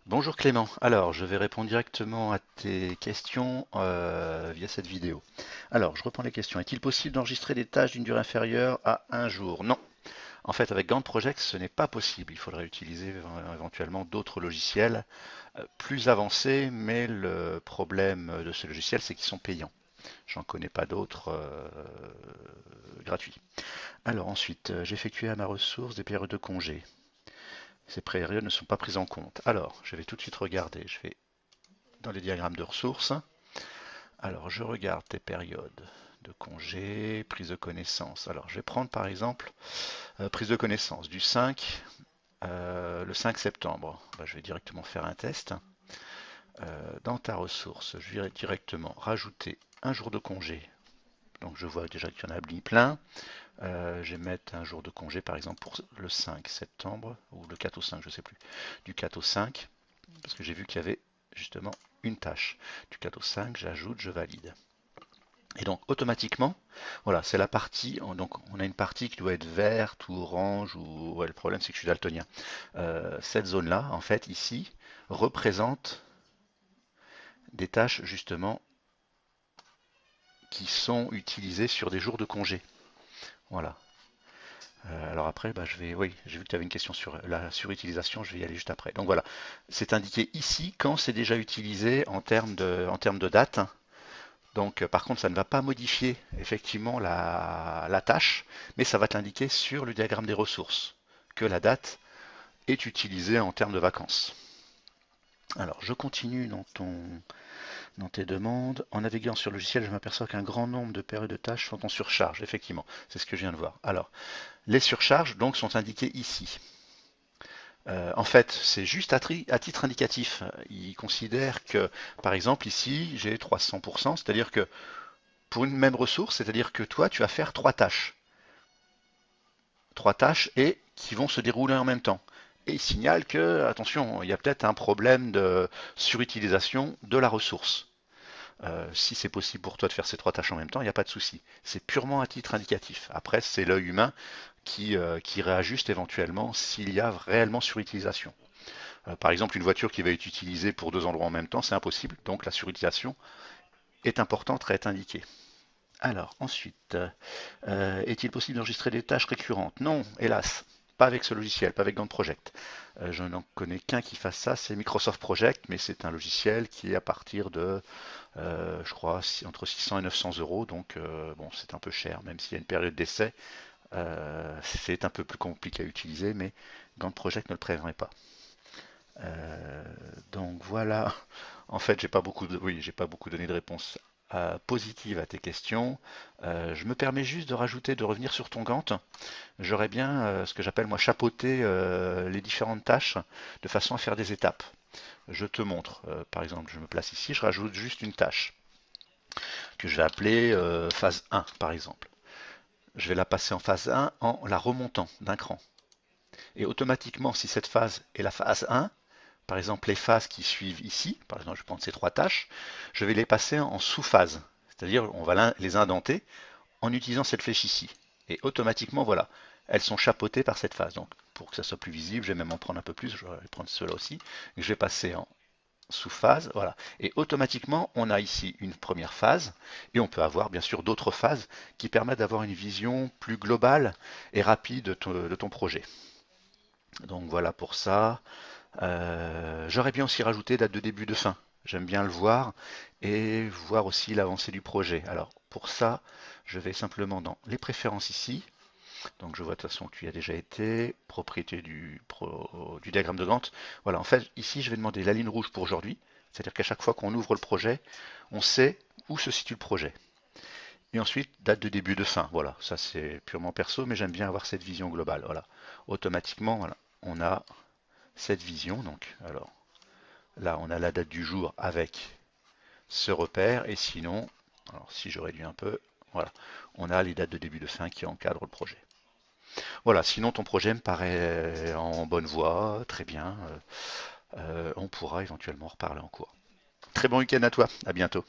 Bonjour Clément. Alors, je vais répondre directement à tes questions via cette vidéo. Alors, je reprends les questions. Est-il possible d'enregistrer des tâches d'une durée inférieure à un jour? Non. En fait, avec Gantt Project, ce n'est pas possible. Il faudrait utiliser éventuellement d'autres logiciels plus avancés, mais le problème de ces logiciels, c'est qu'ils sont payants. J'en connais pas d'autres gratuits. Alors ensuite, j'ai effectué à ma ressource des périodes de congé. Ces périodes ne sont pas prises en compte. Alors, je vais tout de suite regarder. Je vais dans les diagrammes de ressources. Alors, je regarde tes périodes de congé, prise de connaissance. Alors, je vais prendre par exemple prise de connaissance du 5, le 5 septembre. Ben, je vais directement faire un test. Dans ta ressource, je vais directement rajouter un jour de congé. Donc, je vois déjà qu'il y en a mis plein. Je vais mettre un jour de congé par exemple pour le 5 septembre ou le 4 au 5, je ne sais plus. Du 4 au 5, parce que j'ai vu qu'il y avait justement une tâche. Du 4 au 5, j'ajoute, je valide. Et donc automatiquement, voilà, c'est la partie. Donc on a une partie qui doit être verte ou orange ou ouais, le problème c'est que je suis daltonien. Cette zone-là, en fait, ici, représente des tâches justement qui sont utilisées sur des jours de congé. Voilà. Alors après, bah, oui, j'ai vu que tu avais une question sur la surutilisation, je vais y aller juste après. Donc voilà, c'est indiqué ici quand c'est déjà utilisé en termes de date. Donc, par contre, ça ne va pas modifier effectivement la tâche, mais ça va te l'indiquer sur le diagramme des ressources que la date est utilisée en termes de vacances. Alors, je continue dans tes demandes. En naviguant sur le logiciel, je m'aperçois qu'un grand nombre de périodes de tâches sont en surcharge. Effectivement, c'est ce que je viens de voir. Alors, les surcharges donc sont indiquées ici. En fait, c'est juste à titre indicatif. Il considère que, par exemple, ici, j'ai 300%, c'est-à-dire que pour une même ressource, c'est-à-dire que toi, tu vas faire trois tâches. Trois tâches et qui vont se dérouler en même temps. Et il signale que, attention, il y a peut-être un problème de surutilisation de la ressource. Si c'est possible pour toi de faire ces trois tâches en même temps, il n'y a pas de souci. C'est purement à titre indicatif. Après, c'est l'œil humain qui réajuste éventuellement s'il y a réellement surutilisation. Par exemple, une voiture qui va être utilisée pour deux endroits en même temps, c'est impossible. Donc la surutilisation est importante à être indiquée. Alors, ensuite, est-il possible d'enregistrer des tâches récurrentes? Non, hélas. Pas avec ce logiciel, pas avec Gantt Project. Je n'en connais qu'un qui fasse ça, c'est Microsoft Project, mais c'est un logiciel qui est à partir de, je crois, entre 600 et 900 euros. Donc, bon, c'est un peu cher, même s'il y a une période d'essai. C'est un peu plus compliqué à utiliser, mais Gantt Project ne le préviendrait pas. Euh, donc voilà. En fait, j'ai pas beaucoup donné de réponses positives à tes questions. Je me permets juste de rajouter, de revenir sur ton Gantt. J'aurais bien ce que j'appelle moi chapeauter les différentes tâches de façon à faire des étapes. Je te montre. Par exemple, je me place ici, je rajoute juste une tâche que je vais appeler phase 1, par exemple. Je vais la passer en phase 1 en la remontant d'un cran. Et automatiquement, si cette phase est la phase 1, par exemple les phases qui suivent ici, par exemple je prends ces trois tâches, je vais les passer en sous-phase. C'est-à-dire on va les indenter en utilisant cette flèche ici. Et automatiquement, voilà, elles sont chapeautées par cette phase. Donc pour que ça soit plus visible, je vais même en prendre un peu plus, je vais prendre cela aussi. Je vais passer en sous-phase, voilà. Et automatiquement, on a ici une première phase, et on peut avoir bien sûr d'autres phases qui permettent d'avoir une vision plus globale et rapide de ton projet. Donc voilà pour ça. J'aurais bien aussi rajouté date de début de fin. J'aime bien le voir et voir aussi l'avancée du projet. Alors pour ça, je vais simplement dans les préférences ici. Donc je vois de toute façon que tu y as déjà été. Propriété du diagramme de Gantt. Voilà, en fait ici je vais demander la ligne rouge pour aujourd'hui. C'est-à-dire qu'à chaque fois qu'on ouvre le projet, on sait où se situe le projet. Et ensuite, date de début de fin. Voilà, ça c'est purement perso, mais j'aime bien avoir cette vision globale. Voilà, automatiquement, voilà, on a cette vision. Donc, alors là, on a la date du jour avec ce repère. Et sinon, alors si je réduis un peu, voilà, on a les dates de début de fin qui encadrent le projet. Voilà, sinon ton projet me paraît en bonne voie, très bien. On pourra éventuellement reparler en cours. Très bon week-end à toi, à bientôt.